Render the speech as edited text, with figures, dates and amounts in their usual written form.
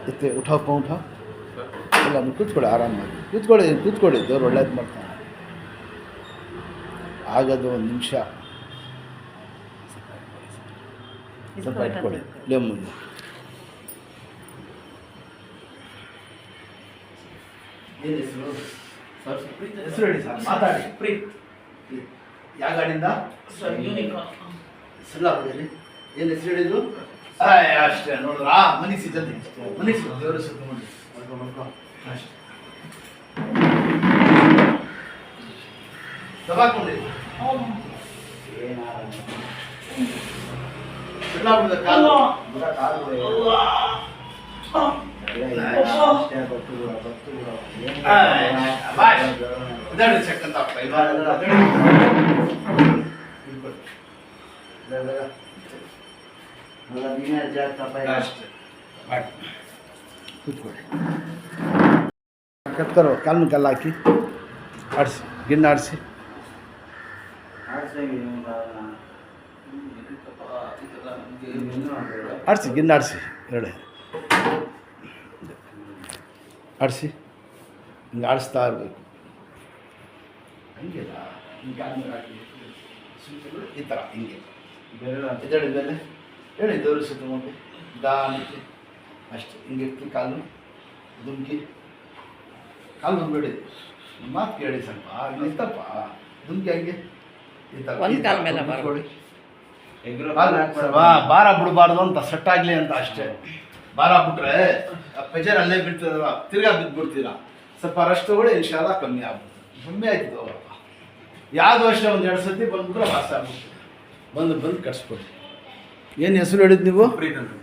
ಇತ್ತೆ ಉಠಾಪ ಉಠ ಇಲ್ಲ ನೀವು ಕೂತ್ಕೊಳ್ಳಿ ಆರಾಮಾಗಿ ಕೂತ್ಕೊಳ್ಳಿ ದೇವ್ರು ಒಳ್ಳೇದು ಮಾಡ್ತಾನೆ. ಆಗದು ಒಂದು ನಿಮಿಷ ಸ್ವಲ್ಪ ಇಟ್ಕೊಳ್ಳಿ ಲೆಮ್ಮುಂದು. ಏನು ಹೆಸರು ಹೇಳಿ ಸರ್, ಮಾತಾಡಿ. ಪ್ರೀತ್. ಯಾವ ಗಾಡಿಯಿಂದ? ಸಲ್ಲಾಪುರಲ್ಲಿ. ಏನು ಹೆಸರು ಹೇಳಿದ್ರು? ಅಷ್ಟೇ ನೋಡಿದ್ರಾ? ಮನಸ್ಸಿ ಜಲ್ದಿ ಮನಸ್ಸಿ ದೇವರ ಸುತ್ತ ನೋಡಿ ಅಷ್ಟೇ ದಬಾಕೊಂಡಿ. ಸಲ್ಲಾಪುರದ ಕಾಲು ಚೆಕ್ ಅಂತ ಕೂತ್ಕೊಳ್ಳಿ. ಕತ್ಕರೋ ಕಾಲು ಕಲ್ಲು ಹಾಕಿ ಆಡಿಸಿ, ಗಿಣ್ಣು ಆಡಿಸಿ. ಆಡಿಸಿ ಗಿಣ್ಣು ಆಡಿಸಿ, ಹೇಳಿ ಆಡಿಸಿ. ಹಿಂಗೆ ಆಡಿಸ್ತಾ ಇರಬೇಕು. ಹಂಗಿಲ್ಲ ಹಿಂಗೆ ಹಾಕಿ ಈ ಥರ ಹಿಂಗೆ ಇದಳಿ ಮೇಲೆ ಹೇಳಿ ದೇವ್ರ ಸುತ್ತಮುತ್ತ ನಿಧಾನಕ್ಕೆ ಅಷ್ಟೇ. ಹಿಂಗೆ ಇರ್ತಿ ಕಾಲು ದುಮ್ಕಿ, ಕಾಲು ದುಮ್ಬೇಡಿ, ಮಾತು ಕೇಳಿ ಸ್ವಲ್ಪ ನಿಂತಪ್ಪ ದುಮ್ಕಿ ಹಂಗೆ ಈ ಥರ ಭಾರ ಬಿಡಬಾರ್ದು ಅಂತ, ಸೆಟ್ ಆಗಲಿ ಅಂತ ಅಷ್ಟೇ. ಭಾರ ಬಿಟ್ರೆ ಪ್ರೆಷರ್ ಅಲ್ಲೇ ಬಿಡ್ತದಲ್ಲ, ತಿರ್ಗಾ ಬಿದ್ದುಬಿಡ್ತೀರ. ಸ್ವಲ್ಪ ರಶ್ ತಗೊಳ್ಳಿ, ಇನ್ಶಾಲ್ಲ ಕಮ್ಮಿ ಆಗ್ಬಿಡ್ತು. ಕಮ್ಮಿ ಆಯ್ತದೆ ಅವರಪ್ಪ. ಯಾವ್ದು ಅಷ್ಟೇ ಒಂದು 2 ಸತಿ ಬಂದ್ಬಿಟ್ರೆ ವಾಸ ಆಗ್ಬಿಡ್ತು. ಬಂದು ಕಟ್ಸ್ಕೊಡಿ. ಏನು ಹೆಸರು ಹೇಳಿದ್ದು ನೀವು? ಪ್ರೀತ್ ಅಂತ.